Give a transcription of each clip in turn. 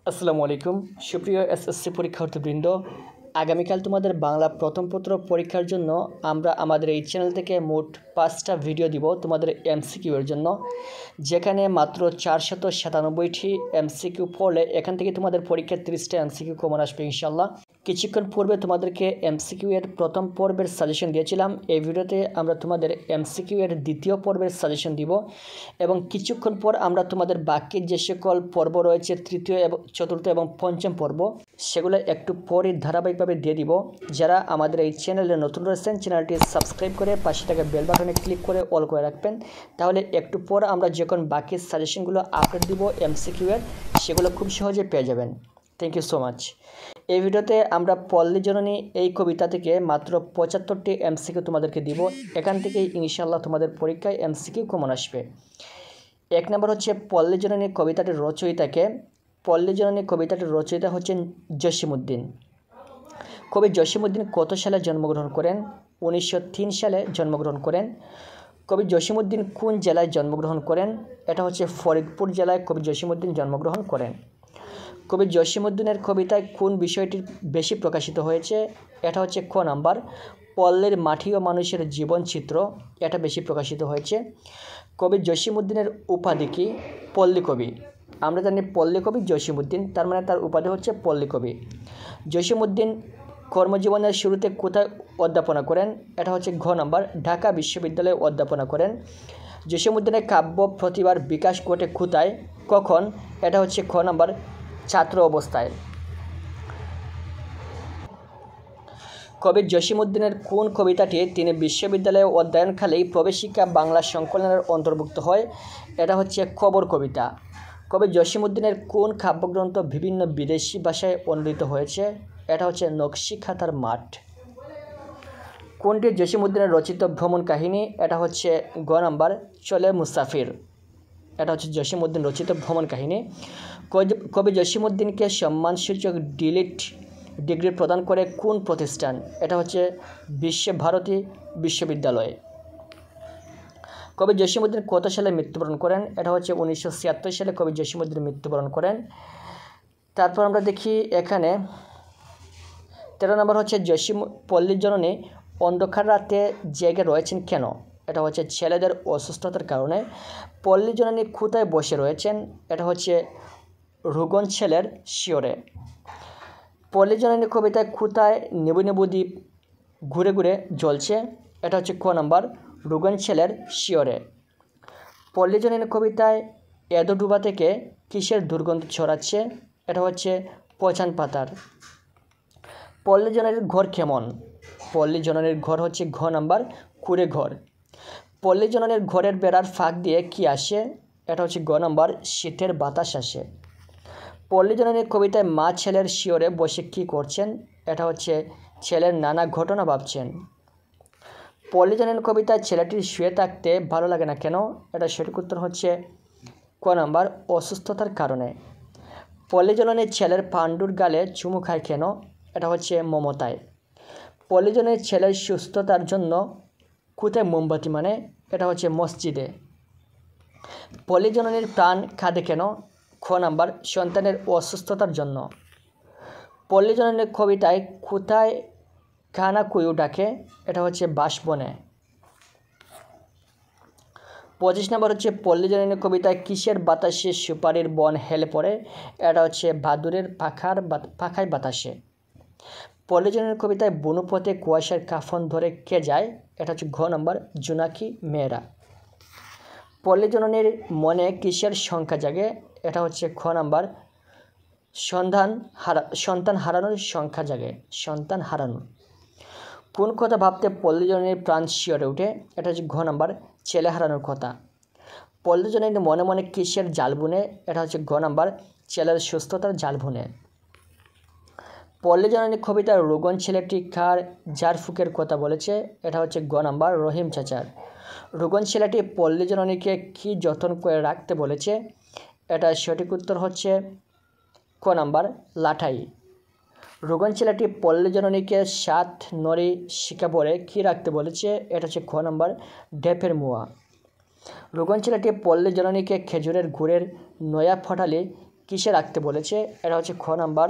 আসসালামু আলাইকুম সুপ্রিয় এসএসসি পরীক্ষার্থীবৃন্দ, আগামীকাল তোমাদের বাংলা প্রথম পত্র পরীক্ষার জন্য আমরা আমাদের এই চ্যানেল থেকে মোট 5টা ভিডিও দিব তোমাদের এমসিকিউ এর জন্য, যেখানে মাত্র 497টি এমসিকিউ পড়লে এখান থেকে তোমাদের পরীক্ষার 30টা এমসিকিউ কমন আসবে ইনশাআল্লাহ। কিছুক্ষণ পূর্বে তোমাদেরকে এমসিকিউ এর প্রথম পর্বের সাজেশন দিয়েছিলাম। এই ভিডিওতে আমরা তোমাদের এমসিকিউ এর দ্বিতীয় পর্বের সাজেশন দিব এবং কিছুক্ষণ পর আমরা তোমাদের বাকি যে সকল পর্ব রয়েছে তৃতীয় এবং চতুর্থ এবং পঞ্চম পর্ব সেগুলো একটু পরে ধারাবাহিকভাবে দিয়ে দিব। যারা আমাদের এই চ্যানেলে নতুন রয়েছেন চ্যানেলটি সাবস্ক্রাইব করে পাশে থাকা বেল বাটনে ক্লিক করে অল করে রাখবেন, তাহলে একটু পর আমরা যখন বাকি সাজেশনগুলো আপলোড দিব এমসিকিউ এর সেগুলো খুব সহজে পেয়ে যাবেন। Thank you so much. এই ভিডিওতে আমরা পল্লী জননী এই কবিতা থেকে মাত্র 75টি এমসিকিউ তোমাদেরকে দিব। এখান থেকেই ইনশাআল্লাহ তোমাদের পরীক্ষায় এমসিকিউ কমন আসবে। এক নম্বর হচ্ছে পল্লী জননী কবিতাটির রচয়িতাকে। পল্লী জননী কবিতাটির রচয়িতা হচ্ছেন জসিমউদ্দিন। কবি জসিমউদ্দিন কত সালে জন্মগ্রহণ করেন? 1903 সালে জন্মগ্রহণ করেন। কবি জসিমউদ্দিন কোন জেলায় জন্মগ্রহণ করেন? এটা হচ্ছে ফরিদপুর জেলায় কবি জসিমউদ্দিন জন্মগ্রহণ করেন। কবি জসিমউদ্দিনের কবিতায় কোন বিষয়টি বেশি প্রকাশিত হয়েছে? এটা হচ্ছে ক নাম্বার, পল্লীর মাটি ও মানুষের জীবনচিত্র, এটা বেশি প্রকাশিত হয়েছে। কবি জসিমউদ্দিনের উপাধি কি? পল্লী কবি। আমরা জানি পল্লী কবি জসিমউদ্দিন, তার মানে তার উপাধি হচ্ছে পল্লী কবি। জসিমউদ্দিন কর্মজীবনের শুরুতে কোথায় অধ্যাপনা করেন? এটা হচ্ছে ঘ নাম্বার, ঢাকা বিশ্ববিদ্যালয়ে অধ্যাপনা করেন। জসিমউদ্দিনের কাব্য প্রতিভার বিকাশ ঘটে কোথায়, কখন? এটা হচ্ছে খ নাম্বার, ছাত্র অবস্থায়। কবি জসিমউদ্দিনের কোন কবিতাটি তিনি বিশ্ববিদ্যালয়ে অধ্যয়নকালেই প্রবেশিকা বাংলা সংকলনের অন্তর্ভুক্ত হয়? এটা হচ্ছে খবর কবিতা। কবি জসিমউদ্দিনের কোন কাব্যগ্রন্থ বিভিন্ন বিদেশি ভাষায় অনুদিত হয়েছে? এটা হচ্ছে নকশি খাতার মাঠ। কোনটি জসিমউদ্দিনের রচিত ভ্রমণ কাহিনী? এটা হচ্ছে গ নাম্বার, চলে মুসাফির। এটা হচ্ছে জসিমউদ্দিন রচিত ভ্রমণ কাহিনী। কবি জসিমউদ্দিনকে সম্মানসূচক ডিগ্রি প্রদান করে কোন প্রতিষ্ঠান? এটা হচ্ছে বিশ্বভারতী বিশ্ববিদ্যালয়। কবি জসিমউদ্দিন কত সালে মৃত্যুবরণ করেন? এটা হচ্ছে 1976 সালে কবি জসিমউদ্দিন মৃত্যুবরণ করেন। তারপর আমরা দেখি এখানে 13 নম্বর হচ্ছে পল্লী জননী অন্ধকার রাতে জেগে রয়েছেন কেন? এটা হচ্ছে ছেলেদের অসুস্থতার কারণে। পল্লী জননী কোথায় বসে রয়েছেন? এটা হচ্ছে রুগন ছেলের শিয়রে। পল্লী জননী কবিতায় কোথায় নেবু নেবু দ্বীপ ঘুরে ঘুরে জ্বলছে? এটা হচ্ছে ক নাম্বার, রুগন ছেলের শিয়রে। পল্লী জননী কবিতায় এদোডুবা থেকে কিসের দুর্গন্ধ ছড়াচ্ছে? এটা হচ্ছে পচান পাতার। পল্লী জননীর ঘর কেমন? পল্লী জননীর ঘর হচ্ছে ঘ নাম্বার, কুড়ে ঘর। পল্লী জননীর ঘরের বেড়ার ফাঁক দিয়ে কি আসে? এটা হচ্ছে গ নাম্বার, শীতের বাতাস আসে। পল্লী জননীর কবিতায় মা ছেলের শিয়রে বসে কি করছেন? এটা হচ্ছে ছেলের নানা ঘটনা ভাবছেন। পল্লী জননীর কবিতায় ছেলেটির শুয়ে থাকতে ভালো লাগে না কেন? এটা সঠিক উত্তর হচ্ছে ক নাম্বার, অসুস্থতার কারণে। পল্লী জননীর ছেলের পাণ্ডুর গালে চুমু খায় কেন? এটা হচ্ছে মমতায়। পল্লী জননীর ছেলের সুস্থতার জন্য কোথায় মোমবাতি মানে? এটা হচ্ছে মসজিদে। পল্লী জননীর প্রাণ কাঁদে কেন? খ নাম্বার, সন্তানের অসুস্থতার জন্য। পল্লী জননীর কবিতায় কোথায় কানা কুয়ু ডাকে? এটা হচ্ছে বাঁশবনে। 25 নম্বর হচ্ছে পল্লী জননী কবিতায় কিসের বাতাসে সুপারির বন হেলে পড়ে? এটা হচ্ছে ভাদুরের পাখায় বাতাসে। পল্লী জননী কবিতায় বনপথে কুয়াশার কাফন ধরে কে যায়? এটা হচ্ছে ঘ নম্বর, জোনাকি মেয়েরা। পল্লী জননীর মনে কিসের সংখ্যা জাগে? এটা হচ্ছে খ নাম্বার, সন্তান হারানোর সংখ্যা জাগে, সন্তান হারানো। কোন কথা ভাবতে পল্লী জননীর প্রাণ শিয়রে ওঠে? এটা হচ্ছে ঘ নাম্বার, ছেলে হারানোর কথা। পল্লী জননী মনে মনে কিসের জাল বুনে? এটা হচ্ছে ঘ নাম্বার, ছেলের সুস্থতার জাল বুনে। পল্লী জননী কবিতার রোগন ছেলেটি কার যার ফুকের কথা বলেছে? এটা হচ্ছে গ নাম্বার, রহিম চাচার। রোগন ছেলেটি পল্লী জননীকে কি যত্ন করে রাখতে বলেছে? এটা সঠিক উত্তর হচ্ছে ক নাম্বার, লাঠাই। রোগন ছেলেটি পল্লী জননীকে 7 নড়ি শিকাবরে কি রাখতে বলেছে? এটা হচ্ছে খ নাম্বার, ঢেপের মুয়া। রোগন ছেলেটি পল্লী জননীকে খেজুরের গুড়ের নয়া ফটালে কিসে রাখতে বলেছে? এটা হচ্ছে খ নাম্বার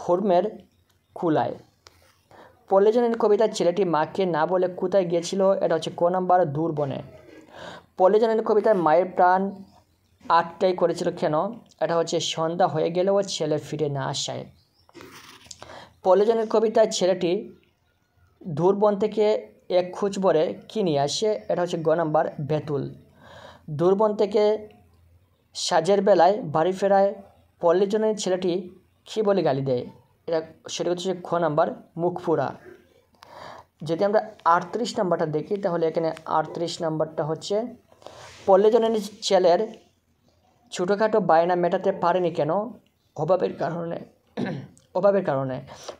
হুরমের কুলায়। পল্লীজননী কবিতার ছেলেটি মাকে না বলে কোথায় গিয়েছিল? এটা হচ্ছে ক নাম্বার দূর বনে। পল্লীজননী কবিতায় মায়ের প্রাণ আটটাই করেছিল কেন? এটা হচ্ছে সন্ধ্যা হয়ে গেলেও ছেলে ফিরে না আসায়। পল্লীজননী কবিতায় ছেলেটি দূরবন থেকে এক খোঁজ ভরে কী নিয়ে আসে? এটা হচ্ছে গ নাম্বার বেতুল। দূরবন থেকে সাজের বেলায় বাড়ি ফেরায় পল্লীজননী ছেলেটি কী বলে গালি দেয়? এটা সেটা হচ্ছে খ নাম্বার মুখ পোড়া। যদি আমরা 38 নাম্বারটা দেখি তাহলে এখানে 38 নাম্বারটা হচ্ছে পল্লীজননী ছেলের ছোটোখাটো বায়না মেটাতে পারেনি কেন? অভাবের কারণে। অভাবের কারণে।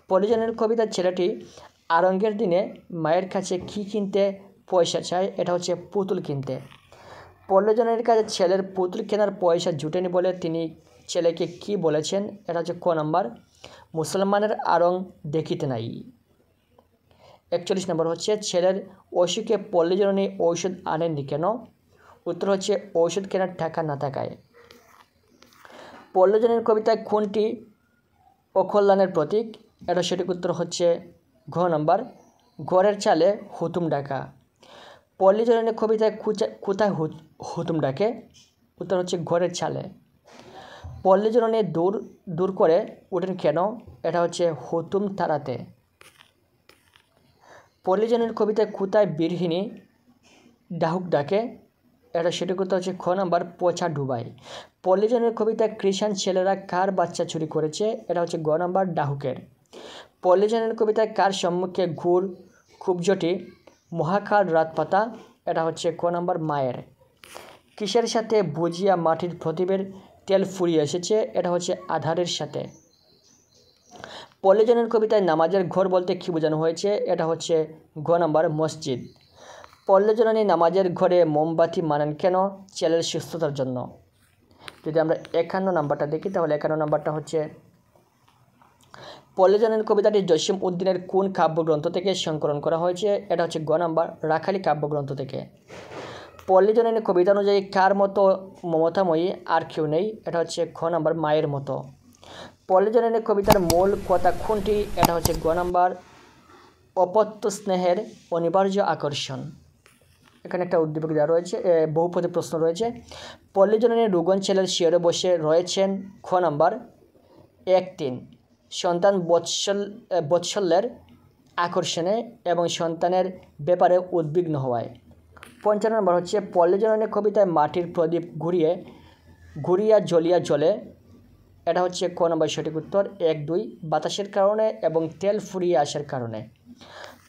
পল্লীজননী কবিতার ছেলেটি আরঙ্গের দিনে মায়ের কাছে কী কিনতে পয়সা চায়? এটা হচ্ছে পুতুল কিনতে। পল্লীজননীর কাছে ছেলের পুতুল কেনার পয়সা জুটেনি বলে তিনি ছেলেকে কি বলেছেন? এটা হচ্ছে ক নাম্বার মুসলমানের আরং দেখিতে নাই। 41 নম্বর হচ্ছে ছেলের অসুখে পল্লীজননী ঔষধ আনেননি কেন? উত্তর হচ্ছে ঔষধ কেনার টাকা না থাকায়। পল্লীজননীর কবিতায় কোনটি অকল্যাণের প্রতীক? এটা সঠিক উত্তর হচ্ছে ঘ নাম্বার ঘরের চালে হুতুম ডাকা। পল্লীজননী কবিতায় কোথায় হুতুম ডাকে? উত্তর হচ্ছে ঘরের চালে। পল্লীজননী দূর দূর করে ওঠেন কেন? এটা হচ্ছে হুতুম তাড়াতে। পল্লীজননীর কবিতায় কোথায় বীরহিনী ডাহুক ডাকে? এটা সঠিক উত্তর হচ্ছে খ নাম্বার পচা ডুবাই। পল্লীজননীর কবিতায় কৃষাণ ছেলেরা কার বাচ্চা চুরি করেছে? এটা হচ্ছে গ নাম্বার ডাহুকের। পল্লীজননীর কবিতায় কার সম্মুখে ঘুর খুবজটি মহাকাল রাত পাতা? এটা হচ্ছে ক নাম্বার মায়ের। কিসের সাথে বুঝিয়া মাটির প্রদীপের তেল ফুরিয়ে এসেছে? এটা হচ্ছে আধারের সাথে। পল্লীজননীর কবিতায় নামাজের ঘর বলতে কী বোঝানো হয়েছে? এটা হচ্ছে ঘ নাম্বার মসজিদ। পল্লীজননী নামাজের ঘরে মোমবাতি মানেন কেন? ছেলের সুস্থতার জন্য। যদি আমরা 51 নাম্বারটা দেখি তাহলে 51 নাম্বারটা হচ্ছে পল্লীজননী কবিতাটি জসিম উদ্দিনের কোন কাব্যগ্রন্থ থেকে সংকলন করা হয়েছে? এটা হচ্ছে গ নাম্বার রাখালি কাব্যগ্রন্থ থেকে। পল্লীজননী কবিতা অনুযায়ী কার মতো মমতাময়ী আর কেউ নেই? এটা হচ্ছে খ নাম্বার মায়ের মতো। পল্লীজননী কবিতার মূল কথা কোনটি? এটা হচ্ছে গ নাম্বার অপত্য স্নেহের অনিবার্য আকর্ষণ। এখানে একটা উদ্দীপক দেওয়া রয়েছে, বহুপদী প্রশ্ন রয়েছে। পল্লীজননী রুগন ছেলের শিয়রে বসে রয়েছেন খ নাম্বার 1-3 সন্তান বৎসল্যের আকর্ষণে এবং সন্তানের ব্যাপারে উদ্বিগ্ন হওয়ায়। 55 নম্বর হচ্ছে পল্লীজননী কবিতায় মাটির প্রদীপ ঘুরিয়া জ্বলিয়া জ্বলে। এটা হচ্ছে ক নম্বর সঠিক উত্তর 1-2 বাতাসের কারণে এবং তেল ফুরিয়ে আসার কারণে।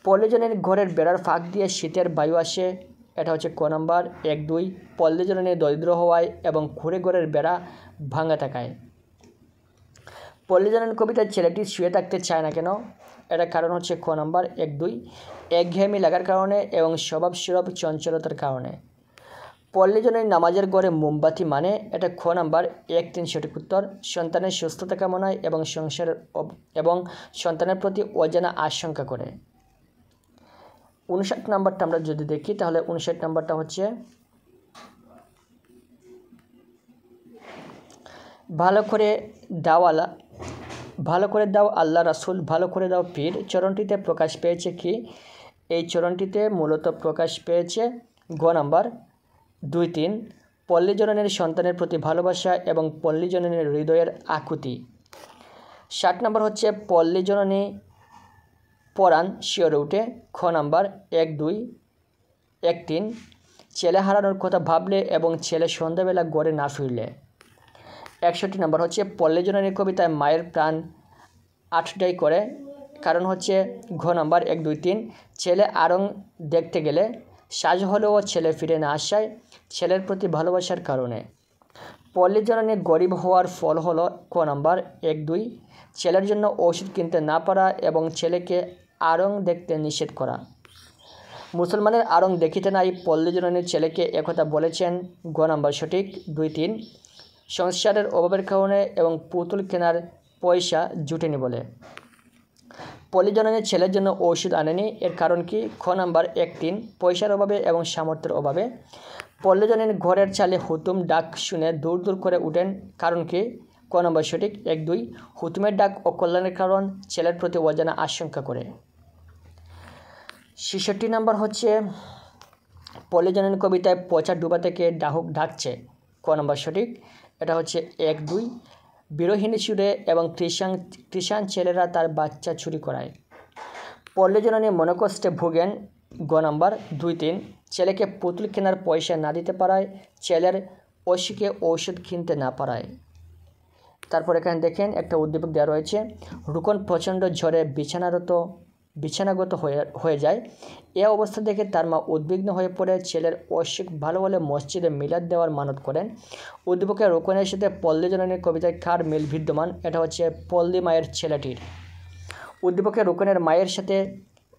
পল্লীজননীর ঘরের বেড়ার ফাঁক দিয়ে শীতের বায়ু আসে। এটা হচ্ছে ক নম্বর 1-2 পল্লীজননী দরিদ্র হওয়ায় এবং ঘুরে ঘরের বেড়া ভাঙা থাকায়। পল্লীজননী কবিতার ছেলেটি শুয়ে থাকতে চায় না কেন? এটা কারণ হচ্ছে ক নম্বর 1-2 একঘেয়েমি লাগার কারণে এবং স্বভাবসুলভ চঞ্চলতার কারণে। পল্লীজননী নামাজের ঘরে মোমবাতি মানে? এটা খ নাম্বার 1-3 সঠিক উত্তর সন্তানের সুস্থতা কামনায় এবং সন্তানের প্রতি অজানা আশঙ্কা করে। 59 নাম্বারটা আমরা যদি দেখি তাহলে 59 নাম্বারটা হচ্ছে ভালো করে দাও আল্লাহ রাসূল, ভালো করে দাও পীর চরণটিতে প্রকাশ পেয়েছে কি? এই চরণটিতে মূলত প্রকাশ পেয়েছে গ নাম্বার 2-3 পল্লীজননীর সন্তানের প্রতি ভালোবাসা এবং পল্লীজননীর হৃদয়ের আকুতি। 60 নম্বর হচ্ছে পল্লীজননী পরাণ শিয়রে উঠে খ নাম্বার 1-2-1-3 ছেলে হারানোর কথা ভাবলে এবং ছেলে সন্ধ্যাবেলা গড়ে না ফিরলে। 61 নম্বর হচ্ছে পল্লীজননী কবিতায় মায়ের প্রাণ আটটাই করে, কারণ হচ্ছে ঘ নাম্বার 1-2-3 ছেলে আরং দেখতে গেলে সাজ হলেও ছেলে ফিরে না আসায় ছেলের প্রতি ভালোবাসার কারণে। পল্লীজননী গরিব হওয়ার ফল হলো ক নাম্বার 1-2 ছেলের জন্য ওষুধ কিনতে না পারা এবং ছেলেকে আরং দেখতে নিষেধ করা। মুসলমানের আরং দেখিতে নাই পল্লীজননীর ছেলেকে একথা বলেছেন গ নাম্বার সঠিক 2-3 সংসারের অভাবের কারণে এবং পুতুল কেনার পয়সা জুটেনি বলে। পল্লীজননী ছেলের জন্য ওষুধ আনেনি, এর কারণ কি? খ নাম্বার 1-3 পয়সার অভাবে এবং সামর্থ্যের অভাবে। পল্লীজননী ঘরের চালে হুতুম ডাক শুনে দূর দূর করে উঠেন, কারণ কি? ক নম্বর সঠিক 1-2 হুতুমের ডাক অকল্যাণের কারণ ছেলের প্রতি অজানা আশঙ্কা করে। 66 নম্বর হচ্ছে পল্লীজননী কবিতায় পচা ডুবা থেকে ডাহুক ডাকছে। ক নম্বর সঠিক, এটা হচ্ছে 1-2 বিরোহিণী সুরে এবং কৃষাণ ছেলেরা তার বাচ্চা চুরি করায়। পল্লীজননী মনোকষ্টে ভোগেন। গ নম্বর 2-3 ছেলেকে পুতুল কেনার পয়সা না দিতে পারায়, ছেলের অসুখে ঔষধ কিনতে না পারায়। তারপর এখানে দেখেন একটা উদ্দীপক দেওয়া রয়েছে, রুকন প্রচণ্ড ঝড়ে বিছানাগত হয়ে যায়। এ অবস্থা দেখে তার মা উদ্বিগ্ন হয়ে পড়ে ছেলের অসুখ ভালো হলে মসজিদে মিলাদ দেওয়ার মানত করেন। উদ্দীপকে রুকনের সাথে পল্লীজননীর কবিতায় কার মিল বিদ্যমান? এটা হচ্ছে পল্লী মায়ের ছেলেটির। উদ্দীপকে রুকনের মায়ের সাথে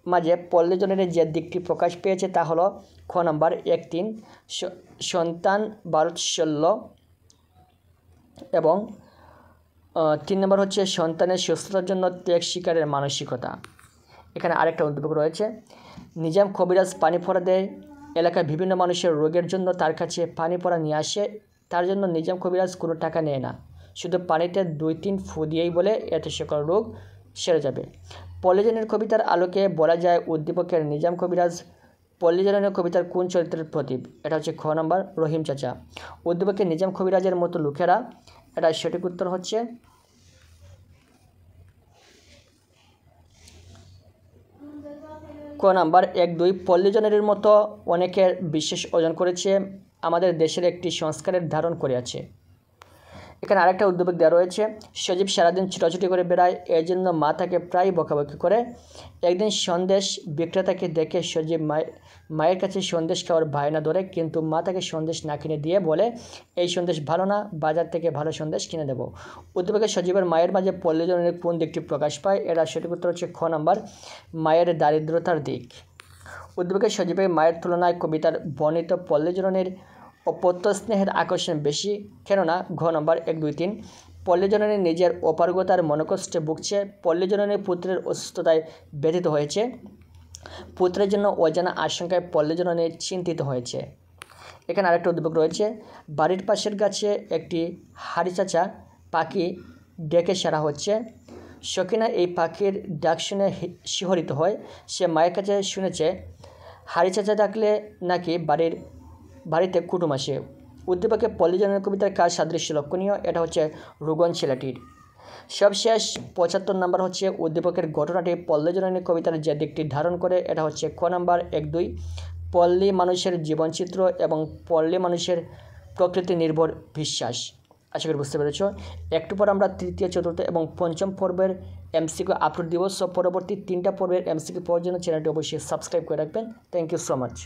মাঝে পল্লীজননীর যে দিকটি প্রকাশ পেয়েছে তা হলো খ নম্বর 1-3 সন্তান বাৎসল্য এবং 3 নম্বর হচ্ছে সন্তানের সুস্থতার জন্য ত্যাগ স্বীকারের মানসিকতা। এখানে আরেকটা উদ্দীপক রয়েছে, নিজাম কবিরাজ পানি পড়া দেয়। এলাকার বিভিন্ন মানুষের রোগের জন্য তার কাছে পানি পড়া নিয়ে আসে। তার জন্য নিজাম কবিরাজ কোনো টাকা নেয় না, শুধু পানিতে 2-3 ফু দিয়েই বলে এতে সকল রোগ সেরে যাবে। পল্লীজননীর কবিতার আলোকে বলা যায় উদ্দীপকের নিজাম কবিরাজ পল্লীজননীর কবিতার কোন চরিত্রের প্রতীক? এটা হচ্ছে খ নম্বর রহিম চাচা। উদ্দীপকের নিজাম কবিরাজের মতো লোকেরা, এটা সঠিক উত্তর হচ্ছে ক নাম্বার 1-2 পল্লীজননীর মতো অনেকের বিশেষ অর্জন করেছে, আমাদের দেশের একটি সংস্কারের ধারণ করে আছে। এখানে আরেকটা উদ্দীপক দেওয়া রয়েছে, সজীব সারাদিন ছুটাছুটি করে বেড়ায়, এর জন্য মা তাকে প্রায় বকাবকি করে। একদিন সন্দেশ বিক্রেতাকে দেখে সজীব মায়ের কাছে সন্দেশ খাওয়ার বায়না ধরে, কিন্তু মা তাকে সন্দেশ না কিনে দিয়ে বলে, এই সন্দেশ ভালো না, বাজার থেকে ভালো সন্দেশ কিনে দেবো। উদ্দীপকে সজীবের মায়ের মাঝে পল্লীজননীর কোন দিকটি প্রকাশ পায়? এরা সঠিক উত্তর হচ্ছে খ নাম্বার মায়ের দারিদ্রতার দিক। উদ্দীপকে সজীবের মায়ের তুলনায় কবিতার বর্ণিত পল্লীজননীর অপত্য স্নেহের আকর্ষণ বেশি, কেননা ঘ নম্বর 1-2-3 পল্লীজননী নিজের অপারগতার মনোকষ্টে ভুগছে। পল্লীজননীর পুত্রের অসুস্থতায় ব্যথিত হয়েছে, পুত্রের জন্য অজানা আশঙ্কায় পল্লীজননী চিন্তিত হয়েছে। এখানে আরেকটা উদ্দীপক রয়েছে, বাড়ির পাশের গাছে একটি হাড়িচাচা পাখি ডেকে সারা হচ্ছে। সকিনা এই পাখির ডাক শুনে শিহরিত হয়। সে মায়ের কাছে শুনেছে হাড়িচাচা ডাকলে নাকি বাড়িতে কুটুম আসে। উদ্দীপকে পল্লীজননী কবিতার কার সাদৃশ্য লক্ষণীয়? এটা হচ্ছে রুগন ছেলেটির। সবশেষ 75 নম্বর হচ্ছে উদ্দীপকের ঘটনাটি পল্লীজননী কবিতার যে দিকটি ধারণ করে, এটা হচ্ছে ক নাম্বার 1-2 পল্লী মানুষের জীবনচিত্র এবং পল্লী মানুষের প্রকৃতি নির্ভর বিশ্বাস। আশা করি বুঝতে পেরেছ। একটু পর আমরা তৃতীয়, চতুর্থ এবং পঞ্চম পর্বের এমসিকিউ আপলোড দিব। সব পরবর্তী 3টা পর্বের এমসিকিউ পাওয়ার জন্য চ্যানেলটি অবশ্যই সাবস্ক্রাইব করে রাখবেন। Thank you so much.